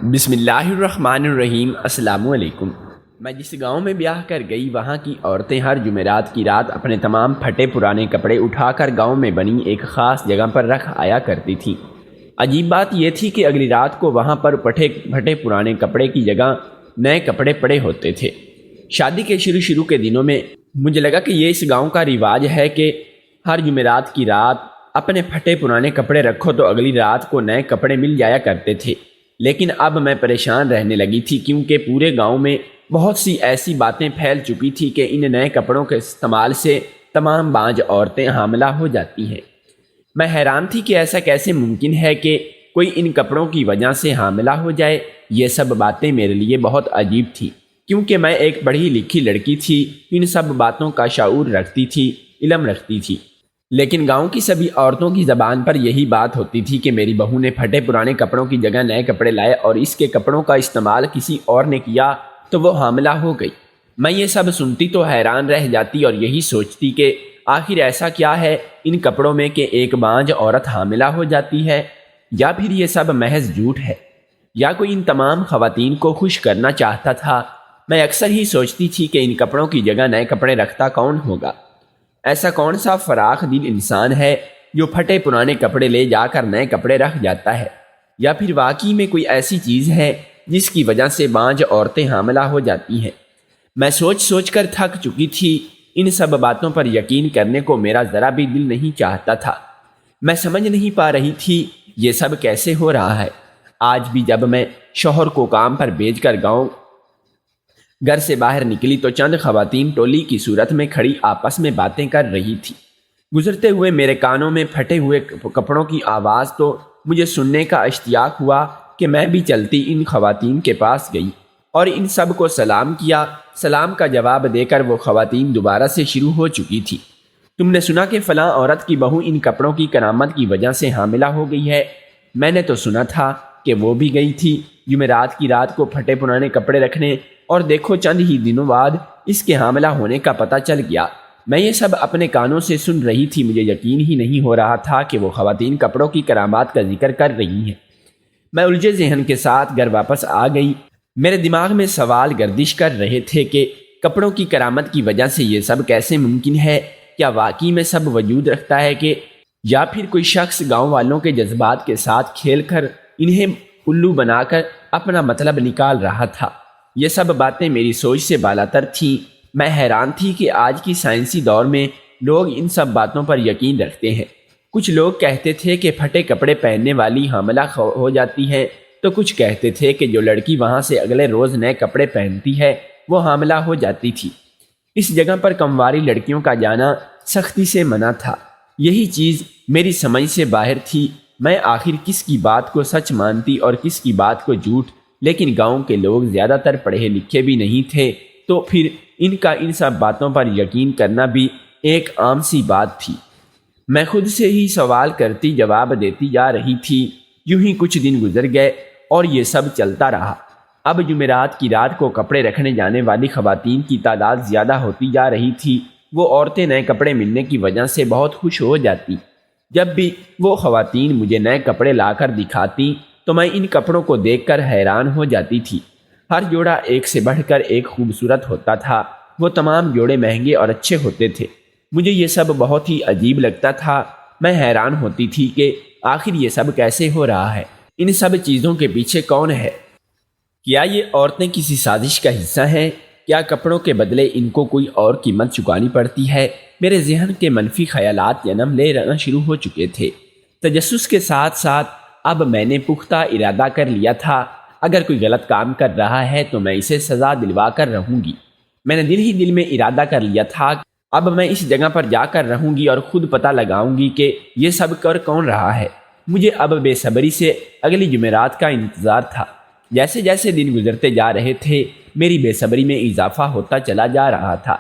بسم اللہ الرحمن الرحیم۔ السلام علیکم۔ میں جس گاؤں میں بیاہ کر گئی وہاں کی عورتیں ہر جمعرات کی رات اپنے تمام پھٹے پرانے کپڑے اٹھا کر گاؤں میں بنی ایک خاص جگہ پر رکھ آیا کرتی تھیں۔ عجیب بات یہ تھی کہ اگلی رات کو وہاں پر پھٹے پرانے کپڑے کی جگہ نئے کپڑے پڑے ہوتے تھے۔ شادی کے شروع کے دنوں میں مجھے لگا کہ یہ اس گاؤں کا رواج ہے کہ ہر جمعرات کی رات اپنے پھٹے پرانے کپڑے رکھو تو اگلی رات کو نئے کپڑے مل جایا کرتے تھے۔ لیکن اب میں پریشان رہنے لگی تھی کیونکہ پورے گاؤں میں بہت سی ایسی باتیں پھیل چکی تھی کہ ان نئے کپڑوں کے استعمال سے تمام بانجھ عورتیں حاملہ ہو جاتی ہیں۔ میں حیران تھی کہ ایسا کیسے ممکن ہے کہ کوئی ان کپڑوں کی وجہ سے حاملہ ہو جائے۔ یہ سب باتیں میرے لیے بہت عجیب تھی کیونکہ میں ایک پڑھی لکھی لڑکی تھی، ان سب باتوں کا شعور رکھتی تھی، علم رکھتی تھی۔ لیکن گاؤں کی سبھی عورتوں کی زبان پر یہی بات ہوتی تھی کہ میری بہو نے پھٹے پرانے کپڑوں کی جگہ نئے کپڑے لائے اور اس کے کپڑوں کا استعمال کسی اور نے کیا تو وہ حاملہ ہو گئی۔ میں یہ سب سنتی تو حیران رہ جاتی اور یہی سوچتی کہ آخر ایسا کیا ہے ان کپڑوں میں کہ ایک بانجھ عورت حاملہ ہو جاتی ہے، یا پھر یہ سب محض جھوٹ ہے، یا کوئی ان تمام خواتین کو خوش کرنا چاہتا تھا۔ میں اکثر ہی سوچتی تھی کہ ان کپڑوں کی جگہ نئے کپڑے رکھتا کون ہوگا؟ ایسا کون سا فراخ دل انسان ہے جو پھٹے پرانے کپڑے لے جا کر نئے کپڑے رکھ جاتا ہے؟ یا پھر واقعی میں کوئی ایسی چیز ہے جس کی وجہ سے بانجھ عورتیں حاملہ ہو جاتی ہیں؟ میں سوچ کر تھک چکی تھی۔ ان سب باتوں پر یقین کرنے کو میرا ذرا بھی دل نہیں چاہتا تھا۔ میں سمجھ نہیں پا رہی تھی یہ سب کیسے ہو رہا ہے۔ آج بھی جب میں شوہر کو کام پر بھیج کر گھر سے باہر نکلی تو چند خواتین ٹولی کی صورت میں کھڑی آپس میں باتیں کر رہی تھی۔ گزرتے ہوئے میرے کانوں میں پھٹے ہوئے کپڑوں کی آواز تو مجھے سننے کا اشتیاق ہوا کہ میں بھی چلتی ان خواتین کے پاس گئی اور ان سب کو سلام کیا۔ سلام کا جواب دے کر وہ خواتین دوبارہ سے شروع ہو چکی تھی۔ تم نے سنا کہ فلاں عورت کی بہو ان کپڑوں کی کرامت کی وجہ سے حاملہ ہو گئی ہے؟ میں نے تو سنا تھا کہ وہ بھی گئی تھی جمعرات کی رات کو پھٹے پرانے کپڑے رکھنے، اور دیکھو چند ہی دنوں بعد اس کے حاملہ ہونے کا پتہ چل گیا۔ میں یہ سب اپنے کانوں سے سن رہی تھی۔ مجھے یقین ہی نہیں ہو رہا تھا کہ وہ خواتین کپڑوں کی کرامات کا ذکر کر رہی ہیں۔ میں الجھے ذہن کے ساتھ گھر واپس آ گئی۔ میرے دماغ میں سوال گردش کر رہے تھے کہ کپڑوں کی کرامت کی وجہ سے یہ سب کیسے ممکن ہے؟ کیا واقعی میں سب وجود رکھتا ہے کہ یا پھر کوئی شخص گاؤں والوں کے جذبات کے ساتھ کھیل کر انہیں الو بنا کر اپنا مطلب نکال رہا تھا؟ یہ سب باتیں میری سوچ سے بالاتر تھیں۔ میں حیران تھی کہ آج کی سائنسی دور میں لوگ ان سب باتوں پر یقین رکھتے ہیں۔ کچھ لوگ کہتے تھے کہ پھٹے کپڑے پہننے والی حاملہ ہو جاتی ہے، تو کچھ کہتے تھے کہ جو لڑکی وہاں سے اگلے روز نئے کپڑے پہنتی ہے وہ حاملہ ہو جاتی تھی۔ اس جگہ پر کمواری لڑکیوں کا جانا سختی سے منع تھا۔ یہی چیز میری سمجھ سے باہر تھی۔ میں آخر کس کی بات کو سچ مانتی اور کس کی بات کو جھوٹ؟ لیکن گاؤں کے لوگ زیادہ تر پڑھے لکھے بھی نہیں تھے، تو پھر ان کا ان سب باتوں پر یقین کرنا بھی ایک عام سی بات تھی۔ میں خود سے ہی سوال کرتی جواب دیتی جا رہی تھی۔ یوں ہی کچھ دن گزر گئے اور یہ سب چلتا رہا۔ اب جمعرات کی رات کو کپڑے رکھنے جانے والی خواتین کی تعداد زیادہ ہوتی جا رہی تھی۔ وہ عورتیں نئے کپڑے ملنے کی وجہ سے بہت خوش ہو جاتی۔ جب بھی وہ خواتین مجھے نئے کپڑے لا کر دکھاتی تو میں ان کپڑوں کو دیکھ کر حیران ہو جاتی تھی۔ ہر جوڑا ایک سے بڑھ کر ایک خوبصورت ہوتا تھا۔ وہ تمام جوڑے مہنگے اور اچھے ہوتے تھے۔ مجھے یہ سب بہت ہی عجیب لگتا تھا۔ میں حیران ہوتی تھی کہ آخر یہ سب کیسے ہو رہا ہے؟ ان سب چیزوں کے پیچھے کون ہے؟ کیا یہ عورتیں کسی سازش کا حصہ ہیں؟ کیا کپڑوں کے بدلے ان کو کوئی اور قیمت چکانی پڑتی ہے؟ میرے ذہن کے منفی خیالات جنم لے رہنا شروع ہو چکے تھے۔ تجسس کے ساتھ ساتھ اب میں نے پختہ ارادہ کر لیا تھا، اگر کوئی غلط کام کر رہا ہے تو میں اسے سزا دلوا کر رہوں گی۔ میں نے دل ہی دل میں ارادہ کر لیا تھا کہ اب میں اس جگہ پر جا کر رہوں گی اور خود پتہ لگاؤں گی کہ یہ سب کر کون رہا ہے۔ مجھے اب بے صبری سے اگلی جمعرات کا انتظار تھا۔ جیسے جیسے دن گزرتے جا رہے تھے میری بے صبری میں اضافہ ہوتا چلا جا رہا تھا۔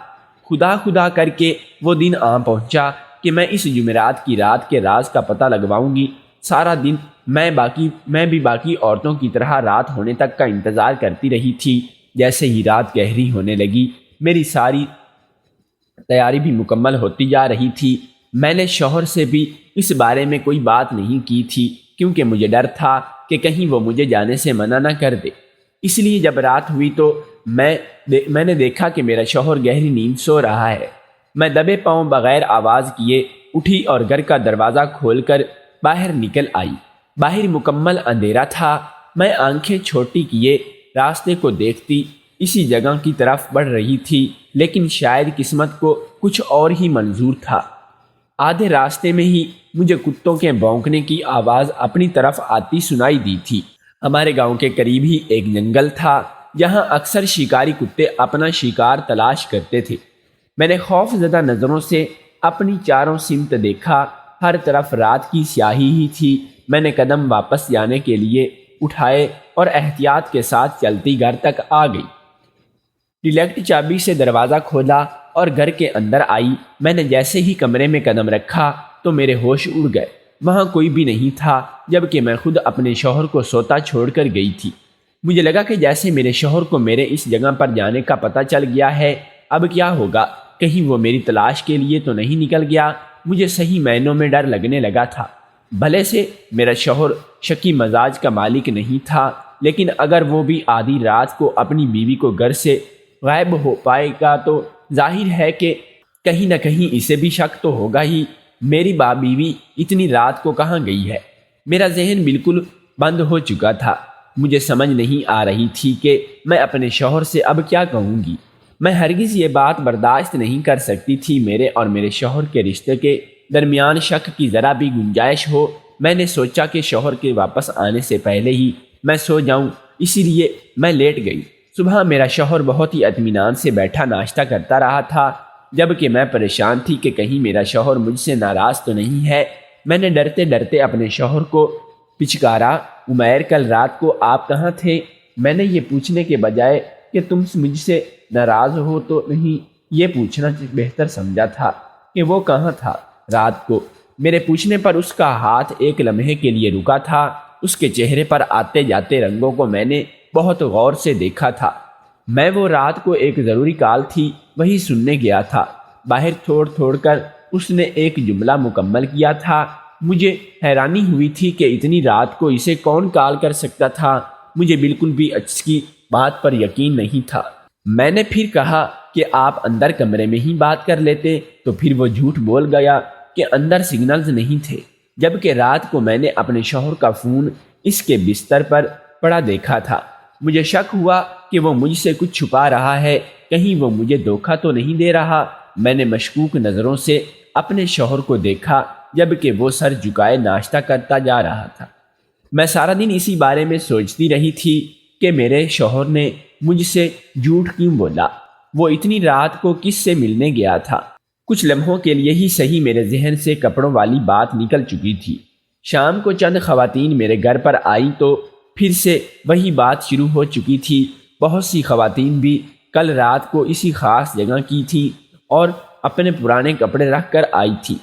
خدا کر کے وہ دن آ پہنچا کہ میں اس جمعرات کی رات کے راز کا پتہ لگواؤں گی۔ سارا دن میں بھی باقی عورتوں کی طرح رات ہونے تک کا انتظار کرتی رہی تھی۔ جیسے ہی رات گہری ہونے لگی میری ساری تیاری بھی مکمل ہوتی جا رہی تھی۔ میں نے شوہر سے بھی اس بارے میں کوئی بات نہیں کی تھی کیونکہ مجھے ڈر تھا کہ کہیں وہ مجھے جانے سے منع نہ کر دے۔ اس لیے جب رات ہوئی تو میں نے دیکھا کہ میرا شوہر گہری نیند سو رہا ہے۔ میں دبے پاؤں بغیر آواز کیے اٹھی اور گھر کا دروازہ کھول کر باہر نکل آئی۔ باہر مکمل اندھیرا تھا۔ میں آنکھیں چھوٹی کیے راستے کو دیکھتی اسی جگہ کی طرف بڑھ رہی تھی، لیکن شاید قسمت کو کچھ اور ہی منظور تھا۔ آدھے راستے میں ہی مجھے کتوں کے بھونکنے کی آواز اپنی طرف آتی سنائی دی تھی۔ ہمارے گاؤں کے قریب ہی ایک جنگل تھا جہاں اکثر شکاری کتے اپنا شکار تلاش کرتے تھے۔ میں نے خوف زدہ نظروں سے اپنی چاروں سمت دیکھا، ہر طرف رات کی سیاہی ہی تھی۔ میں نے قدم واپس جانے کے لیے اٹھائے اور احتیاط کے ساتھ چلتی گھر تک آ گئی۔ ڈیلیکٹ چابی سے دروازہ کھولا اور گھر کے اندر آئی۔ میں نے جیسے ہی کمرے میں قدم رکھا تو میرے ہوش اڑ گئے۔ وہاں کوئی بھی نہیں تھا، جبکہ میں خود اپنے شوہر کو سوتا چھوڑ کر گئی تھی۔ مجھے لگا کہ جیسے میرے شوہر کو میرے اس جگہ پر جانے کا پتہ چل گیا ہے۔ اب کیا ہوگا؟ کہیں وہ میری تلاش کے لیے تو نہیں نکل گیا؟ مجھے صحیح معنوں میں ڈر لگنے لگا تھا۔ بھلے سے میرا شوہر شکی مزاج کا مالک نہیں تھا، لیکن اگر وہ بھی آدھی رات کو اپنی بیوی کو گھر سے غائب ہو پائے گا تو ظاہر ہے کہ کہیں نہ کہیں اسے بھی شک تو ہوگا ہی۔ میری بیوی اتنی رات کو کہاں گئی ہے؟ میرا ذہن بالکل بند ہو چکا تھا۔ مجھے سمجھ نہیں آ رہی تھی کہ میں اپنے شوہر سے اب کیا کہوں گی۔ میں ہرگز یہ بات برداشت نہیں کر سکتی تھی میرے اور میرے شوہر کے رشتے کے درمیان شک کی ذرا بھی گنجائش ہو۔ میں نے سوچا کہ شوہر کے واپس آنے سے پہلے ہی میں سو جاؤں، اسی لیے میں لیٹ گئی۔ صبح میرا شوہر بہت ہی اطمینان سے بیٹھا ناشتہ کرتا رہا تھا، جبکہ میں پریشان تھی کہ کہیں میرا شوہر مجھ سے ناراض تو نہیں ہے۔ میں نے ڈرتے ڈرتے اپنے شوہر کو پچکارا، عمیر کل رات کو آپ کہاں تھے؟ میں نے یہ پوچھنے کے بجائے کہ تم مجھ سے ناراض ہو تو نہیں، یہ پوچھنا بہتر سمجھا تھا کہ وہ کہاں تھا رات کو۔ میرے پوچھنے پر اس کا ہاتھ ایک لمحے کے لیے رکا تھا۔ اس کے چہرے پر آتے جاتے رنگوں کو میں نے بہت غور سے دیکھا تھا۔ میں وہ رات کو ایک ضروری کال تھی وہی سننے گیا تھا۔ باہر تھوڑ کر اس نے ایک جملہ مکمل کیا تھا۔ مجھے حیرانی ہوئی تھی کہ اتنی رات کو اسے کون کال کر سکتا تھا۔ مجھے بالکل بھی اس کی بات پر یقین نہیں تھا۔ میں نے پھر کہا کہ آپ اندر کمرے میں ہی بات کر لیتے، تو پھر وہ جھوٹ بول گیا کہ اندر سگنلز نہیں تھے، جبکہ رات کو میں نے اپنے شوہر کا فون اس کے بستر پر پڑا دیکھا تھا۔ مجھے شک ہوا کہ وہ مجھ سے کچھ چھپا رہا ہے، کہیں وہ مجھے دھوکہ تو نہیں دے رہا۔ میں نے مشکوک نظروں سے اپنے شوہر کو دیکھا، جبکہ وہ سر جھکائے ناشتہ کرتا جا رہا تھا۔ میں سارا دن اسی بارے میں سوچتی رہی تھی کہ میرے شوہر نے مجھ سے جھوٹ کیوں بولا۔ وہ اتنی رات کو کس سے ملنے گیا تھا؟ کچھ لمحوں کے لیے ہی صحیح میرے ذہن سے کپڑوں والی بات نکل چکی تھی۔ شام کو چند خواتین میرے گھر پر آئی تو پھر سے وہی بات شروع ہو چکی تھی۔ بہت سی خواتین بھی کل رات کو اسی خاص جگہ کی تھی اور اپنے پرانے کپڑے رکھ کر آئی تھی۔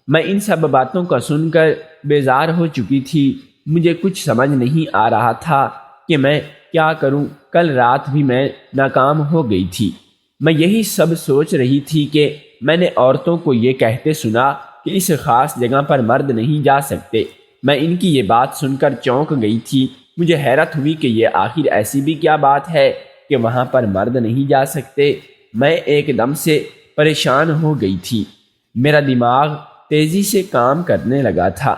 میں ان سب باتوں کا سن کر بیزار ہو چکی تھی۔ مجھے کچھ سمجھ نہیں آ رہا تھا کہ میں کیا کروں۔ کل رات بھی میں ناکام ہو گئی تھی۔ میں یہی سب سوچ رہی تھی کہ میں نے عورتوں کو یہ کہتے سنا کہ اس خاص جگہ پر مرد نہیں جا سکتے۔ میں ان کی یہ بات سن کر چونک گئی تھی۔ مجھے حیرت ہوئی کہ یہ آخر ایسی بھی کیا بات ہے کہ وہاں پر مرد نہیں جا سکتے۔ میں ایک دم سے پریشان ہو گئی تھی۔ میرا دماغ تیزی سے کام کرنے لگا تھا۔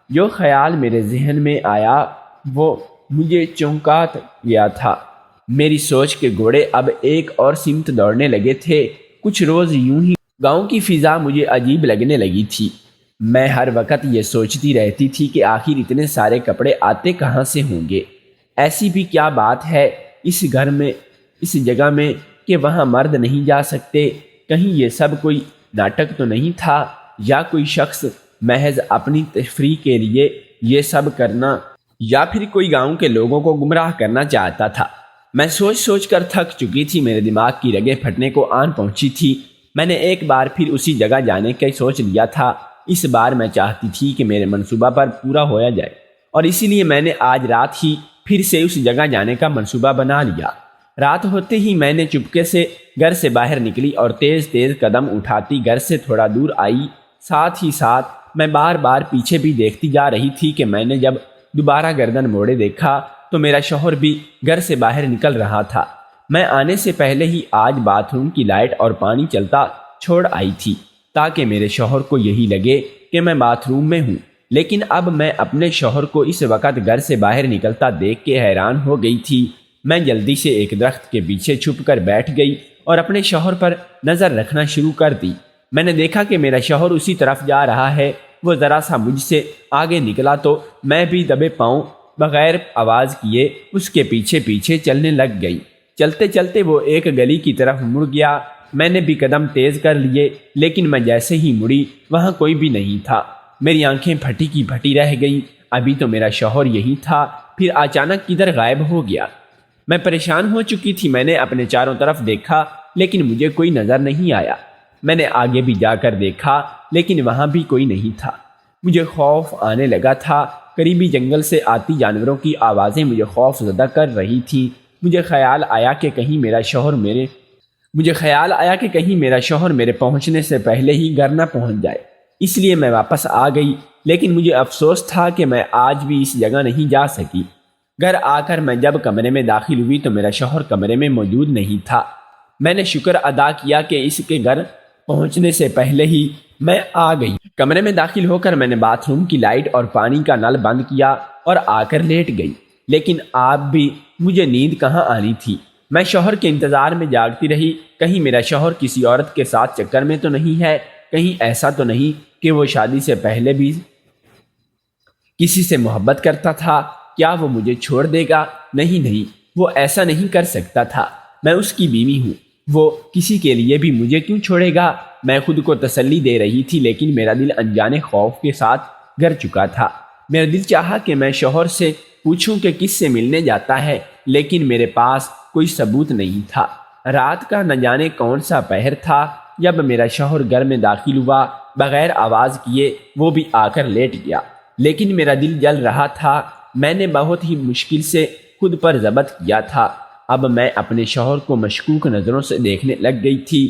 جو خیال میرے ذہن میں آیا وہ مجھے چونکا گیا تھا۔ میری سوچ کے گھوڑے اب ایک اور سمت دوڑنے لگے تھے۔ کچھ روز یوں ہی گاؤں کی فضا مجھے عجیب لگنے لگی تھی۔ میں ہر وقت یہ سوچتی رہتی تھی کہ آخر اتنے سارے کپڑے آتے کہاں سے ہوں گے؟ ایسی بھی کیا بات ہے اس گھر میں، اس جگہ میں کہ وہاں مرد نہیں جا سکتے؟ کہیں یہ سب کوئی ناٹک تو نہیں تھا، یا کوئی شخص محض اپنی تفریح کے لیے یہ سب کرنا، یا پھر کوئی گاؤں کے لوگوں کو گمراہ کرنا چاہتا تھا؟ میں سوچ کر تھک چکی تھی۔ میرے دماغ کی رگیں پھٹنے کو آن پہنچی تھی۔ میں نے ایک بار پھر اسی جگہ جانے کا سوچ لیا تھا۔ اس بار میں چاہتی تھی کہ میرے منصوبہ پر پورا ہویا جائے، اور اسی لیے میں نے آج رات ہی پھر سے اس جگہ جانے کا منصوبہ بنا لیا۔ رات ہوتے ہی میں نے چپکے سے گھر سے باہر نکلی اور تیز قدم اٹھاتی گھر سے تھوڑا دور آئی۔ ساتھ ہی ساتھ میں بار بار پیچھے بھی دیکھتی جا رہی تھی کہ میں نے جب دوبارہ گردن موڑے دیکھا تو میرا شوہر بھی گھر سے باہر نکل رہا تھا۔ میں آنے سے پہلے ہی آج باتھ روم کی لائٹ اور پانی چلتا چھوڑ آئی تھی تاکہ میرے شوہر کو یہی لگے کہ میں باتھ روم میں ہوں، لیکن اب میں اپنے شوہر کو اس وقت گھر سے باہر نکلتا دیکھ کے حیران ہو گئی تھی۔ میں جلدی سے ایک درخت کے پیچھے چھپ کر بیٹھ گئی اور اپنے شوہر پر نظر رکھنا شروع کر دی۔ میں نے دیکھا کہ میرا شوہر اسی طرف جا رہا ہے۔ وہ ذرا سا مجھ سے آگے نکلا تو میں بھی دبے پاؤں بغیر آواز کیے اس کے پیچھے پیچھے چلنے لگ گئی۔ چلتے چلتے وہ ایک گلی کی طرف مڑ گیا۔ میں نے بھی قدم تیز کر لیے، لیکن میں جیسے ہی مڑی وہاں کوئی بھی نہیں تھا۔ میری آنکھیں پھٹی کی پھٹی رہ گئیں۔ ابھی تو میرا شوہر یہی تھا، پھر اچانک کدھر غائب ہو گیا۔ میں پریشان ہو چکی تھی۔ میں نے اپنے چاروں طرف دیکھا لیکن مجھے کوئی نظر نہیں آیا۔ میں نے آگے بھی جا کر دیکھا لیکن وہاں بھی کوئی نہیں تھا۔ مجھے خوف آنے لگا تھا۔ قریبی جنگل سے آتی جانوروں کی آوازیں مجھے خوف زدہ کر رہی تھیں۔ مجھے خیال آیا کہ کہیں میرا شوہر میرے پہنچنے سے پہلے ہی گھر نہ پہنچ جائے، اس لیے میں واپس آ گئی۔ لیکن مجھے افسوس تھا کہ میں آج بھی اس جگہ نہیں جا سکی۔ گھر آ کر میں جب کمرے میں داخل ہوئی تو میرا شوہر کمرے میں موجود نہیں تھا۔ میں نے شکر ادا کیا کہ اس کے گھر پہنچنے سے پہلے ہی میں آ گئی۔ کمرے میں داخل ہو کر میں نے باتھ روم کی لائٹ اور پانی کا نل بند کیا اور آ کر لیٹ گئی۔ لیکن اب بھی مجھے نیند کہاں آنی تھی۔ میں شوہر کے انتظار میں جاگتی رہی۔ کہیں میرا شوہر کسی عورت کے ساتھ چکر میں تو نہیں ہے، کہیں ایسا تو نہیں کہ وہ شادی سے پہلے بھی کسی سے محبت کرتا تھا۔ کیا وہ مجھے چھوڑ دے گا؟ نہیں، وہ ایسا نہیں کر سکتا تھا۔ میں اس کی بیوی ہوں، وہ کسی کے لیے بھی مجھے کیوں چھوڑے گا؟ میں خود کو تسلی دے رہی تھی، لیکن میرا دل انجانے خوف کے ساتھ گر چکا تھا۔ میرا دل چاہا کہ میں شوہر سے پوچھوں کہ کس سے ملنے جاتا ہے، لیکن میرے پاس کوئی ثبوت نہیں تھا۔ رات کا نہ جانے کون سا پہر تھا جب میرا شوہر گھر میں داخل ہوا۔ بغیر آواز کیے وہ بھی آ کر لیٹ گیا، لیکن میرا دل جل رہا تھا۔ میں نے بہت ہی مشکل سے خود پر ضبط کیا تھا۔ اب میں اپنے شوہر کو مشکوک نظروں سے دیکھنے لگ گئی تھی۔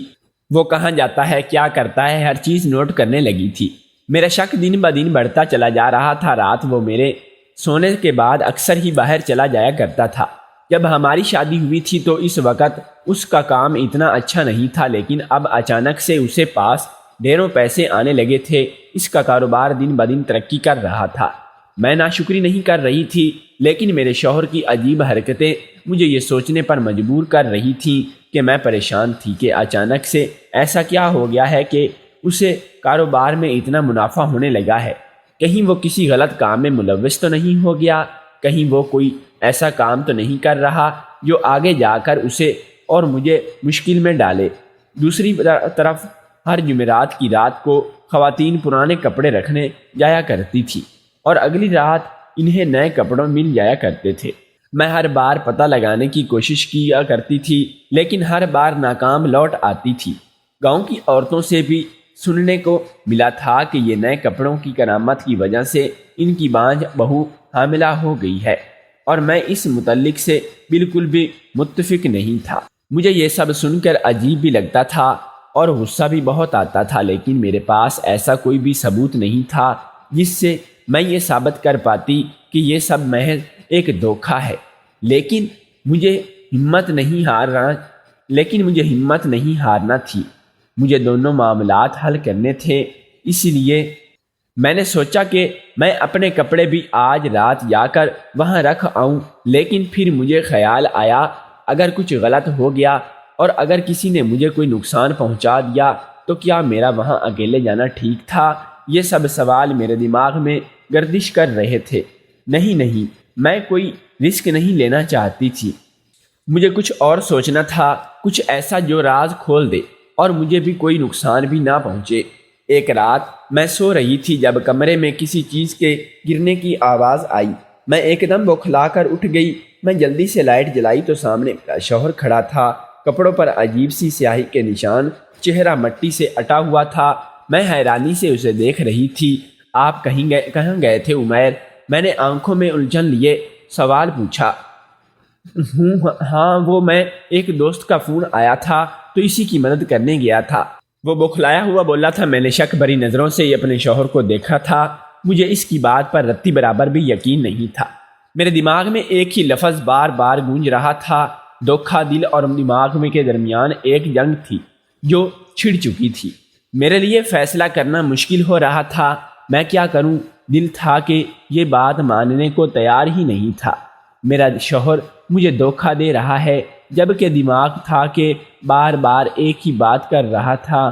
وہ کہاں جاتا ہے، کیا کرتا ہے، ہر چیز نوٹ کرنے لگی تھی۔ میرا شک دن بہ دن بڑھتا چلا جا رہا تھا۔ رات وہ میرے سونے کے بعد اکثر ہی باہر چلا جایا کرتا تھا۔ جب ہماری شادی ہوئی تھی تو اس وقت اس کا کام اتنا اچھا نہیں تھا، لیکن اب اچانک سے اسے پاس ڈھیروں پیسے آنے لگے تھے۔ اس کا کاروبار دن بہ دن ترقی کر رہا تھا۔ میں ناشکری نہیں کر رہی تھی، لیکن میرے شوہر کی عجیب حرکتیں مجھے یہ سوچنے پر مجبور کر رہی تھیں کہ میں پریشان تھی کہ اچانک سے ایسا کیا ہو گیا ہے کہ اسے کاروبار میں اتنا منافع ہونے لگا ہے۔ کہیں وہ کسی غلط کام میں ملوث تو نہیں ہو گیا، کہیں وہ کوئی ایسا کام تو نہیں کر رہا جو آگے جا کر اسے اور مجھے مشکل میں ڈالے۔ دوسری طرف ہر جمعرات کی رات کو خواتین پرانے کپڑے رکھنے جایا کرتی تھی اور اگلی رات انہیں نئے کپڑوں مل جایا کرتے تھے۔ میں ہر بار پتہ لگانے کی کوشش کیا کرتی تھی، لیکن ہر بار ناکام لوٹ آتی تھی۔ گاؤں کی عورتوں سے بھی سننے کو ملا تھا کہ یہ نئے کپڑوں کی کرامت کی وجہ سے ان کی بانجھ بہو حاملہ ہو گئی ہے، اور میں اس متعلق سے بالکل بھی متفق نہیں تھا۔ مجھے یہ سب سن کر عجیب بھی لگتا تھا اور غصہ بھی بہت آتا تھا، لیکن میرے پاس ایسا کوئی بھی ثبوت نہیں تھا جس سے میں یہ ثابت کر پاتی کہ یہ سب محض ایک دھوکہ ہے۔ لیکن مجھے ہمت نہیں ہارنا تھی۔ مجھے دونوں معاملات حل کرنے تھے، اس لیے میں نے سوچا کہ میں اپنے کپڑے بھی آج رات جا کر وہاں رکھ آؤں۔ لیکن پھر مجھے خیال آیا اگر کچھ غلط ہو گیا اور اگر کسی نے مجھے کوئی نقصان پہنچا دیا تو کیا میرا وہاں اکیلے جانا ٹھیک تھا؟ یہ سب سوال میرے دماغ میں گردش کر رہے تھے۔ نہیں، میں کوئی رسک نہیں لینا چاہتی تھی۔ مجھے کچھ اور سوچنا تھا، کچھ ایسا جو راز کھول دے اور مجھے بھی کوئی نقصان بھی نہ پہنچے۔ ایک رات میں سو رہی تھی جب کمرے میں کسی چیز کے گرنے کی آواز آئی۔ میں ایک دم بوکھلا کر اٹھ گئی۔ میں جلدی سے لائٹ جلائی تو سامنے میرا شوہر کھڑا تھا۔ کپڑوں پر عجیب سی سیاہی کے نشان، چہرہ مٹی سے اٹا ہوا تھا۔ میں حیرانی سے اسے دیکھ رہی تھی۔ آپ کہاں گئے تھے عمیر؟ میں نے آنکھوں میں الجھن لیے سوال پوچھا۔ ہاں، وہ میں ایک دوست کا فون آیا تھا تو اسی کی مدد کرنے گیا تھا، وہ بوکھلایا ہوا بولا تھا۔ میں نے شک بھری نظروں سے اپنے شوہر کو دیکھا تھا۔ مجھے اس کی بات پر رتی برابر بھی یقین نہیں تھا۔ میرے دماغ میں ایک ہی لفظ بار بار گونج رہا تھا، دھوکھا دل اور دماغ میں کے درمیان ایک جنگ تھی جو چھڑ چکی تھی۔ میرے لیے فیصلہ کرنا مشکل ہو رہا تھا، میں کیا کروں؟ دل تھا کہ یہ بات ماننے کو تیار ہی نہیں تھا۔ میرا شوہر مجھے دھوکھا دے رہا ہے، جبکہ دماغ تھا کہ بار بار ایک ہی بات کر رہا تھا۔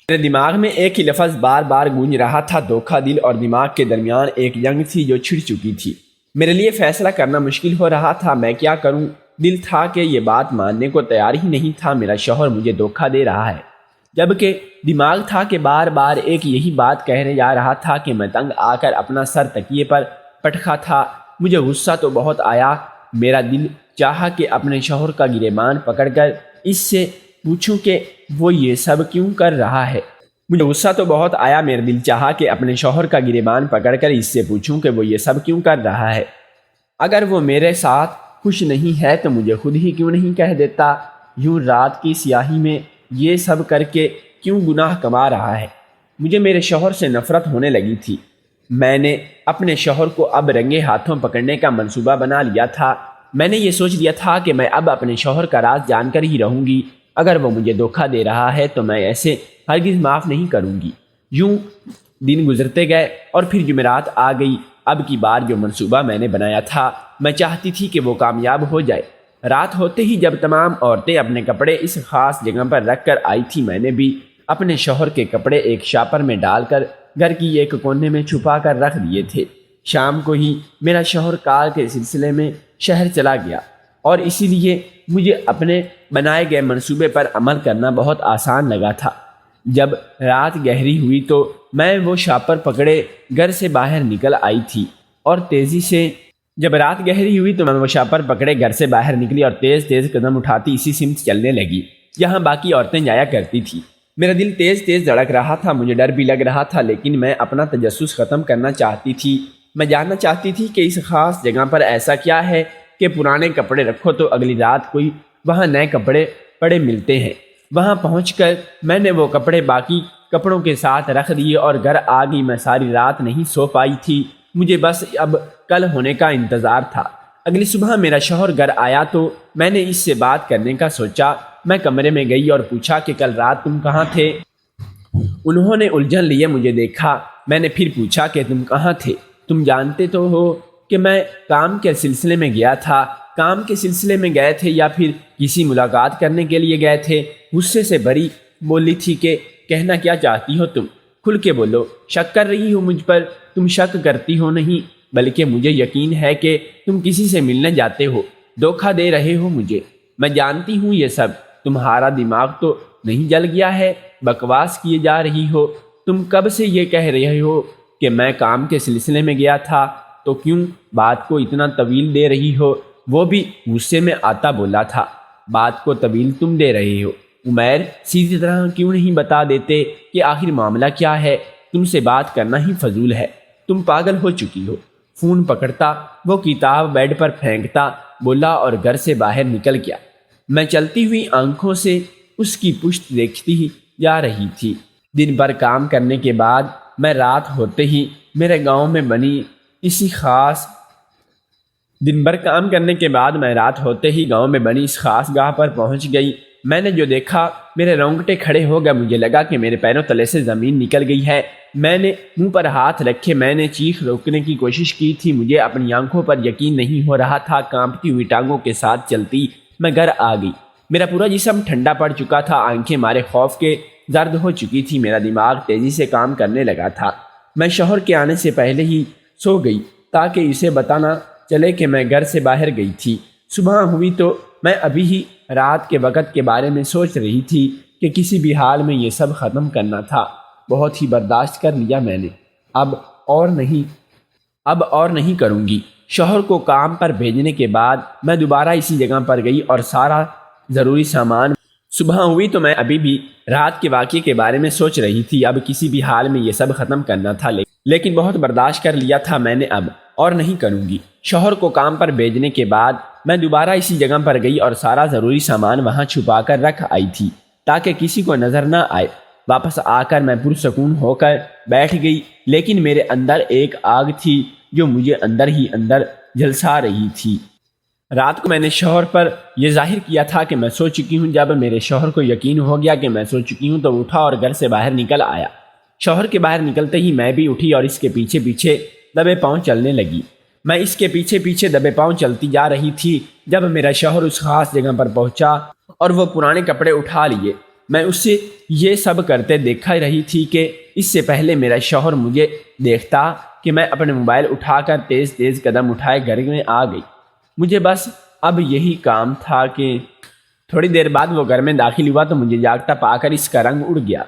میرے دماغ میں ایک ہی لفظ بار بار گونج رہا تھا، دھوکھا دل اور دماغ کے درمیان ایک جنگ تھی جو چھڑ چکی تھی۔ میرے لیے فیصلہ کرنا مشکل ہو رہا تھا، میں کیا کروں؟ دل تھا کہ یہ بات ماننے کو تیار ہی نہیں تھا، میرا شوہر مجھے دھوکھا دے رہا ہے، جبکہ دماغ تھا کہ بار بار ایک یہی بات کہنے جا رہا تھا کہ میں تنگ آ کر اپنا سر تکیے پر پٹکا تھا۔ مجھے غصہ تو بہت آیا، میرا دل چاہا کہ اپنے شوہر کا گریبان پکڑ کر اس سے پوچھوں کہ وہ یہ سب کیوں کر رہا ہے۔ مجھے غصہ تو بہت آیا، میرا دل چاہا کہ اپنے شوہر کا گریبان پکڑ کر اس سے پوچھوں کہ وہ یہ سب کیوں کر رہا ہے۔ اگر وہ میرے ساتھ خوش نہیں ہے تو مجھے خود ہی کیوں نہیں کہہ دیتا؟ یوں رات کی سیاہی میں یہ سب کر کے کیوں گناہ کما رہا ہے؟ مجھے میرے شوہر سے نفرت ہونے لگی تھی۔ میں نے اپنے شوہر کو اب رنگے ہاتھوں پکڑنے کا منصوبہ بنا لیا تھا۔ میں نے یہ سوچ لیا تھا کہ میں اب اپنے شوہر کا راز جان کر ہی رہوں گی۔ اگر وہ مجھے دھوکھا دے رہا ہے تو میں ایسے ہرگز معاف نہیں کروں گی۔ یوں دن گزرتے گئے اور پھر جمعرات آ گئی۔ اب کی بار جو منصوبہ میں نے بنایا تھا، میں چاہتی تھی کہ وہ کامیاب ہو جائے۔ رات ہوتے ہی جب تمام عورتیں اپنے کپڑے اس خاص جگہ پر رکھ کر آئی تھی، میں نے بھی اپنے شوہر کے کپڑے ایک شاپر میں ڈال کر گھر کی ایک کونے میں چھپا کر رکھ دیے تھے۔ شام کو ہی میرا شوہر کار کے سلسلے میں شہر چلا گیا اور اسی لیے مجھے اپنے بنائے گئے منصوبے پر عمل کرنا بہت آسان لگا تھا۔ جب رات گہری ہوئی تو میں وہ شاپر پکڑے گھر سے باہر نکل آئی تھی اور تیزی سے نکلی اور تیز تیز قدم اٹھاتی اسی سمت چلنے لگی جہاں باقی عورتیں جایا کرتی تھیں۔ میرا دل تیز تیز دھڑک رہا تھا، مجھے ڈر بھی لگ رہا تھا، لیکن میں اپنا تجسس ختم کرنا چاہتی تھی۔ میں جاننا چاہتی تھی کہ اس خاص جگہ پر ایسا کیا ہے کہ پرانے کپڑے رکھو تو اگلی رات کوئی وہاں نئے کپڑے پڑے ملتے ہیں۔ وہاں پہنچ کر میں نے وہ کپڑے باقی کپڑوں کے ساتھ رکھ دیے اور گھر آ گئی۔ میں ساری رات نہیں سو پائی تھی، مجھے بس اب کل ہونے کا انتظار تھا۔ اگلی صبح میرا شوہر گھر آیا تو میں نے اس سے بات کرنے کا سوچا۔ میں کمرے میں گئی اور پوچھا کہ کل رات تم کہاں تھے؟ انہوں نے الجھن لیے مجھے دیکھا۔ میں نے پھر پوچھا کہ تم کہاں تھے؟ تم جانتے تو ہو کہ میں کام کے سلسلے میں گیا تھا۔ کام کے سلسلے میں گئے تھے یا پھر کسی ملاقات کرنے کے لیے گئے تھے؟ غصے سے بھری بولی تھی کہ کہنا کیا چاہتی ہو تم؟ کھل کے بولو، شک کر رہی ہو مجھ پر؟ تم شک کرتی ہو نہیں بلکہ مجھے یقین ہے کہ تم کسی سے ملنے جاتے ہو، دھوکھا دے رہے ہو مجھے۔ میں جانتی ہوں یہ سب، تمہارا دماغ تو نہیں جل گیا ہے؟ بکواس کیے جا رہی ہو۔ تم کب سے یہ کہہ رہے ہو کہ میں کام کے سلسلے میں گیا تھا، تو کیوں بات کو اتنا طویل دے رہی ہو؟ وہ بھی غصے میں آتا بولا تھا۔ بات کو طویل تم دے رہے ہو عمیر، سیدھی طرح کیوں نہیں بتا دیتے کہ آخر معاملہ کیا ہے؟ تم سے بات کرنا ہی فضول ہے، تم پاگل ہو چکی ہو۔ فون پکڑتا، وہ کتاب بیڈ پر پھینکتا بولا اور گھر سے باہر نکل گیا۔ میں چلتی ہوئی آنکھوں سے اس کی پشت دیکھتی ہی جا رہی تھی۔ دن بھر کام کرنے کے بعد میں رات ہوتے ہی میرے گاؤں میں بنی اس خاص گاہ پر پہنچ گئی۔ میں نے جو دیکھا میرے رونگٹے کھڑے ہو گئے، مجھے لگا کہ میرے پیروں تلے سے زمین نکل گئی ہے۔ میں نے منہ پر ہاتھ رکھے، میں نے چیخ روکنے کی کوشش کی تھی، مجھے اپنی آنکھوں پر یقین نہیں ہو رہا تھا۔ کانپتی ہوئی ٹانگوں کے ساتھ چلتی میں گھر آ گئی۔ میرا پورا جسم ٹھنڈا پڑ چکا تھا، آنکھیں مارے خوف کے زرد ہو چکی تھی، میرا دماغ تیزی سے کام کرنے لگا تھا۔ میں شوہر کے آنے سے پہلے ہی سو گئی تاکہ اسے بتانا چلے کہ میں گھر سے باہر گئی تھی۔ صبح ہوئی تو میں ابھی ہی رات کے وقت کے بارے میں سوچ رہی تھی کہ کسی بھی حال میں یہ سب ختم کرنا تھا۔ بہت ہی برداشت کر لیا میں نے، اب اور نہیں کروں گی۔ شوہر کو کام پر بھیجنے کے بعد میں دوبارہ اسی جگہ پر گئی اور سارا ضروری سامان۔ صبح ہوئی تو میں ابھی بھی رات کے واقعے کے بارے میں سوچ رہی تھی، اب کسی بھی حال میں یہ سب ختم کرنا تھا، لیکن بہت برداشت کر لیا تھا میں نے، اب اور نہیں کروں گی۔ شوہر کو کام پر بھیجنے کے بعد میں دوبارہ اسی جگہ پر گئی اور سارا ضروری سامان وہاں چھپا کر رکھ آئی تھی تاکہ کسی کو نظر نہ آئے۔ واپس آ کر میں پرسکون ہو کر بیٹھ گئی، لیکن میرے اندر ایک آگ تھی جو مجھے اندر ہی اندر جھلسا رہی تھی۔ رات کو میں نے شوہر پر یہ ظاہر کیا تھا کہ میں سو چکی ہوں۔ جب میرے شوہر کو یقین ہو گیا کہ میں سو چکی ہوں تو وہ اٹھا اور گھر سے باہر نکل آیا۔ شوہر کے باہر نکلتے ہی میں بھی اٹھی اور اس کے پیچھے پیچھے دبے پاؤں چلنے لگی۔ میں اس کے پیچھے پیچھے دبے پاؤں چلتی جا رہی تھی۔ جب میرا شوہر اس خاص جگہ پر پہنچا اور وہ پرانے کپڑے اٹھا لیے، میں اسے یہ سب کرتے دیکھا رہی تھی کہ اس سے پہلے میرا شوہر مجھے دیکھتا کہ میں اپنے موبائل اٹھا کر تیز تیز قدم اٹھائے گھر میں آ گئی۔ مجھے بس اب یہی کام تھا کہ تھوڑی دیر بعد وہ گھر میں داخل ہوا تو مجھے جاگتا پا کر اس کا رنگ اڑ گیا۔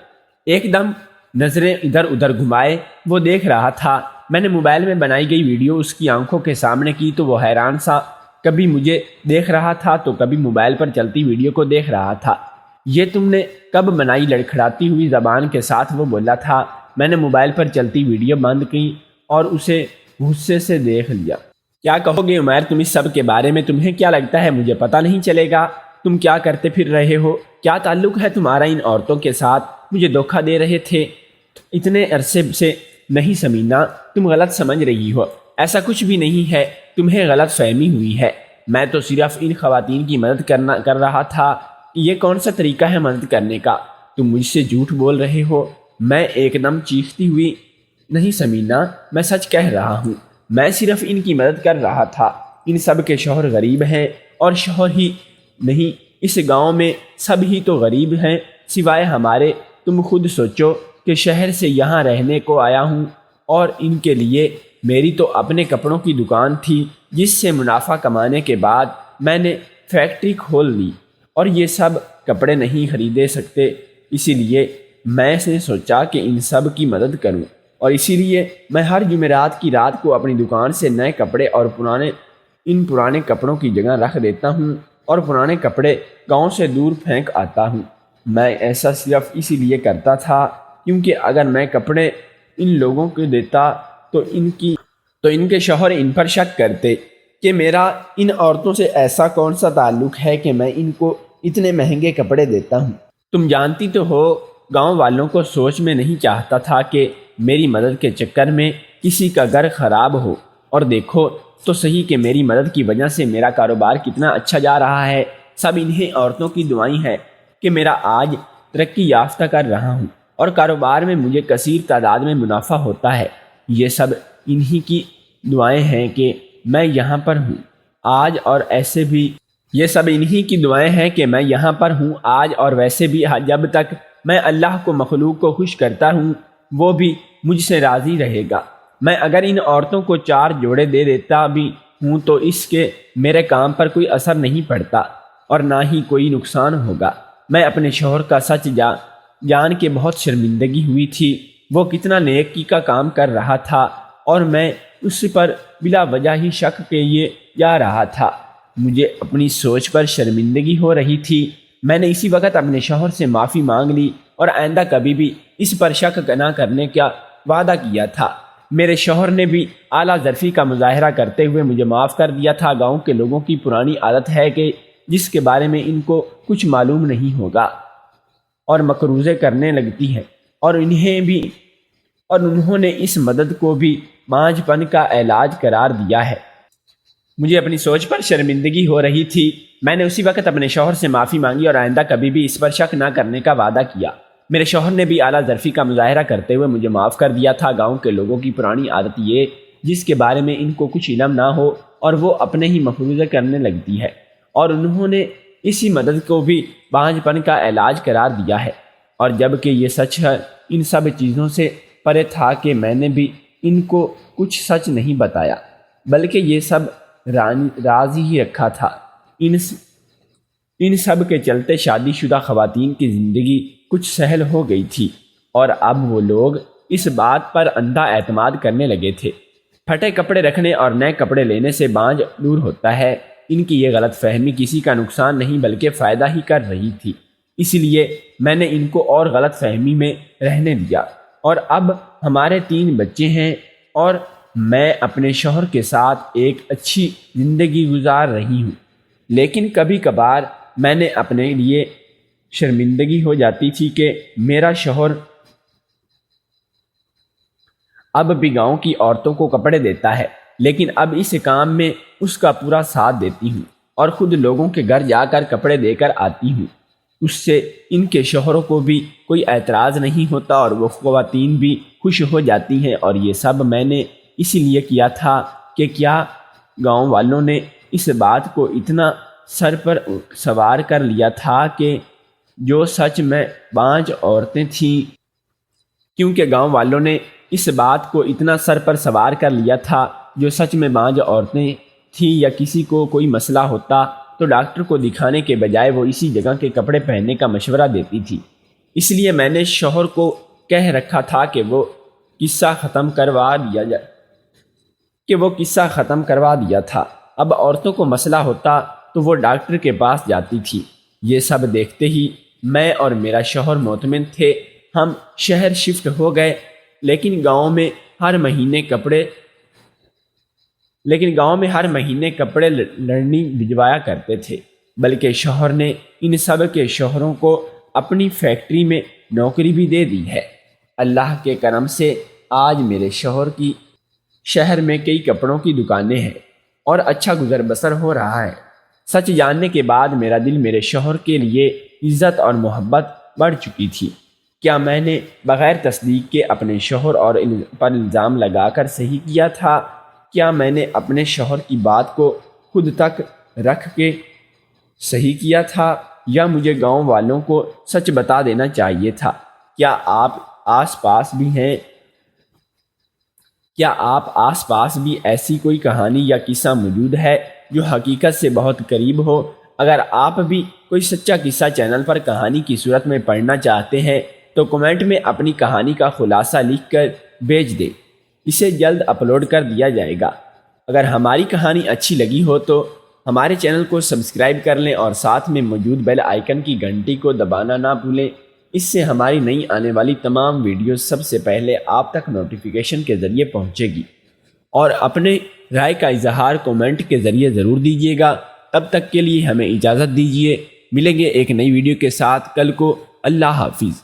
ایک دم نظریں ادھر ادھر گھمائے وہ دیکھ رہا تھا۔ میں نے موبائل میں بنائی گئی ویڈیو اس کی آنکھوں کے سامنے کی تو وہ حیران سا کبھی مجھے دیکھ رہا تھا تو کبھی موبائل پر چلتی ویڈیو کو دیکھ رہا تھا۔ یہ تم نے کب بنائی؟ لڑکھڑاتی ہوئی زبان کے ساتھ وہ بولا تھا۔ میں نے موبائل پر چلتی ویڈیو بند کی اور اسے غصے سے دیکھ لیا۔ کیا کہو گے عمیر تم اس سب کے بارے میں؟ تمہیں کیا لگتا ہے مجھے پتہ نہیں چلے گا تم کیا کرتے پھر رہے ہو؟ کیا تعلق ہے تمہارا ان عورتوں کے ساتھ؟ مجھے دھوکہ دے رہے تھے اتنے عرصے سے۔ نہیں سمینہ، تم غلط سمجھ رہی ہو، ایسا کچھ بھی نہیں ہے، تمہیں غلط فہمی ہوئی ہے۔ میں تو صرف ان خواتین کی مدد کر رہا تھا۔ یہ کون سا طریقہ ہے مدد کرنے کا؟ تم مجھ سے جھوٹ بول رہے ہو۔ میں ایک دم چیختی ہوئی، نہیں سمینہ، میں سچ کہہ رہا ہوں، میں صرف ان کی مدد کر رہا تھا۔ ان سب کے شوہر غریب ہیں، اور شوہر ہی نہیں، اس گاؤں میں سب ہی تو غریب ہیں سوائے ہمارے۔ تم خود سوچو کہ شہر سے یہاں رہنے کو آیا ہوں اور ان کے لیے میری تو اپنے کپڑوں کی دکان تھی جس سے منافع کمانے کے بعد میں نے فیکٹری کھول لی، اور یہ سب کپڑے نہیں خریدے سکتے، اسی لیے میں نے سوچا کہ ان سب کی مدد کروں، اور اسی لیے میں ہر جمعرات کی رات کو اپنی دکان سے نئے کپڑے اور پرانے کپڑوں کی جگہ رکھ دیتا ہوں اور پرانے کپڑے گاؤں سے دور پھینک آتا ہوں۔ میں ایسا صرف اسی لیے کرتا تھا کیونکہ اگر میں کپڑے ان لوگوں کو دیتا تو ان کے شوہر ان پر شک کرتے کہ میرا ان عورتوں سے ایسا کون سا تعلق ہے کہ میں ان کو اتنے مہنگے کپڑے دیتا ہوں۔ تم جانتی تو ہو گاؤں والوں کو سوچ میں نہیں چاہتا تھا کہ میری مدد کے چکر میں کسی کا گھر خراب ہو، اور دیکھو تو صحیح کہ میری مدد کی وجہ سے میرا کاروبار کتنا اچھا جا رہا ہے۔ سب انہیں عورتوں کی دعائیں ہیں کہ میرا آج ترقی یافتہ کر رہا ہوں اور کاروبار میں مجھے کثیر تعداد میں منافع ہوتا ہے۔ یہ سب انہی کی دعائیں ہیں کہ میں یہاں پر ہوں آج، اور ایسے بھی یہ سب انہی کی دعائیں ہیں کہ میں یہاں پر ہوں آج، اور ویسے بھی جب تک میں اللہ کو مخلوق کو خوش کرتا ہوں وہ بھی مجھ سے راضی رہے گا۔ میں اگر ان عورتوں کو 4 جوڑے دے دیتا بھی ہوں تو اس کے میرے کام پر کوئی اثر نہیں پڑتا اور نہ ہی کوئی نقصان ہوگا۔ میں اپنے شوہر کا سچ جان کے بہت شرمندگی ہوئی تھی۔ وہ کتنا نیکی کا کام کر رہا تھا اور میں اس پر بلا وجہ ہی شک کیے جا رہا تھا۔ مجھے اپنی سوچ پر شرمندگی ہو رہی تھی۔ میں نے اسی وقت اپنے شوہر سے معافی مانگ لی اور آئندہ کبھی بھی اس پر شک نہ کرنے کا وعدہ کیا تھا۔ میرے شوہر نے بھی اعلیٰ ظرفی کا مظاہرہ کرتے ہوئے مجھے معاف کر دیا تھا۔ گاؤں کے لوگوں کی پرانی عادت ہے کہ جس کے بارے میں ان کو کچھ معلوم نہیں ہوگا اور مقروضے کرنے لگتی ہے، اور انہوں نے اس مدد کو بھی مانجھ پن کا علاج قرار دیا ہے۔ مجھے اپنی سوچ پر شرمندگی ہو رہی تھی۔ میں نے اسی وقت اپنے شوہر سے معافی مانگی اور آئندہ کبھی بھی اس پر شک نہ کرنے کا وعدہ کیا۔ میرے شوہر نے بھی اعلیٰ ظرفی کا مظاہرہ کرتے ہوئے مجھے معاف کر دیا تھا۔ گاؤں کے لوگوں کی پرانی عادت یہ جس کے بارے میں ان کو کچھ علم نہ ہو اور وہ اپنے ہی مفروضے کرنے لگتی ہے، اور انہوں نے اسی مدد کو بھی بانجھ پن کا علاج قرار دیا ہے۔ اور جب کہ یہ سچ ہے، ان سب چیزوں سے پرے تھا کہ میں نے بھی ان کو کچھ سچ نہیں بتایا، بلکہ یہ سب راز ہی رکھا تھا۔ ان سب کے چلتے شادی شدہ خواتین کی زندگی کچھ سہل ہو گئی تھی، اور اب وہ لوگ اس بات پر اندھا اعتماد کرنے لگے تھے۔ پھٹے کپڑے رکھنے اور نئے کپڑے لینے سے بانجھ دور ہوتا ہے۔ ان کی یہ غلط فہمی کسی کا نقصان نہیں بلکہ فائدہ ہی کر رہی تھی، اس لیے میں نے ان کو اور غلط فہمی میں رہنے دیا، اور اب ہمارے 3 بچے ہیں اور میں اپنے شوہر کے ساتھ ایک اچھی زندگی گزار رہی ہوں۔ لیکن کبھی کبھار میں نے اپنے لیے شرمندگی ہو جاتی تھی کہ میرا شوہر اب بھی گاؤں کی عورتوں کو کپڑے دیتا ہے، لیکن اب اس کام میں اس کا پورا ساتھ دیتی ہوں اور خود لوگوں کے گھر جا کر کپڑے دے کر آتی ہوں۔ اس سے ان کے شوہروں کو بھی کوئی اعتراض نہیں ہوتا اور وہ خواتین بھی خوش ہو جاتی ہیں، اور یہ سب میں نے اس لیے کیا تھا کہ کیا گاؤں والوں نے اس بات کو اتنا سر پر سوار کر لیا تھا کہ جو سچ میں 5 عورتیں تھیں، کیونکہ گاؤں والوں نے اس بات کو اتنا سر پر سوار کر لیا تھا جو سچ میں 5 عورتیں تھیں، یا کسی کو کوئی مسئلہ ہوتا تو ڈاکٹر کو دکھانے کے بجائے وہ اسی جگہ کے کپڑے پہننے کا مشورہ دیتی تھی۔ اس لیے میں نے شوہر کو کہہ رکھا تھا کہ وہ قصہ ختم کروا دیا تھا۔ اب عورتوں کو مسئلہ ہوتا تو وہ ڈاکٹر کے پاس جاتی تھی۔ یہ سب دیکھتے ہی میں اور میرا شوہر مطمئن تھے۔ ہم شہر شفٹ ہو گئے، لیکن گاؤں میں ہر مہینے کپڑے لڑنی بھجوایا کرتے تھے، بلکہ شوہر نے ان سب کے شوہروں کو اپنی فیکٹری میں نوکری بھی دے دی ہے۔ اللہ کے کرم سے آج میرے شوہر کی شہر میں کئی کپڑوں کی دکانیں ہیں اور اچھا گزر بسر ہو رہا ہے۔ سچ جاننے کے بعد میرا دل میرے شوہر کے لیے عزت اور محبت بڑھ چکی تھی۔ کیا میں نے بغیر تصدیق کے اپنے شوہر اور پر الزام لگا کر صحیح کیا تھا؟ کیا میں نے اپنے شوہر کی بات کو خود تک رکھ کے صحیح کیا تھا، یا مجھے گاؤں والوں کو سچ بتا دینا چاہیے تھا؟ کیا آپ آس پاس بھی ایسی کوئی کہانی یا قصہ موجود ہے جو حقیقت سے بہت قریب ہو؟ اگر آپ بھی کوئی سچا قصہ چینل پر کہانی کی صورت میں پڑھنا چاہتے ہیں تو کمنٹ میں اپنی کہانی کا خلاصہ لکھ کر بھیج دیں، اسے جلد اپلوڈ کر دیا جائے گا۔ اگر ہماری کہانی اچھی لگی ہو تو ہمارے چینل کو سبسکرائب کر لیں اور ساتھ میں موجود بیل آئیکن کی گھنٹی کو دبانا نہ بھولیں۔ اس سے ہماری نئی آنے والی تمام ویڈیوز سب سے پہلے آپ تک نوٹیفیکیشن کے ذریعے پہنچے گی۔ اور اپنے رائے کا اظہار کومنٹ کے ذریعے ضرور دیجیے گا۔ تب تک کے لیے ہمیں اجازت دیجیے، ملیں گے ایک نئی ویڈیو کے ساتھ کل کو۔ اللہ حافظ۔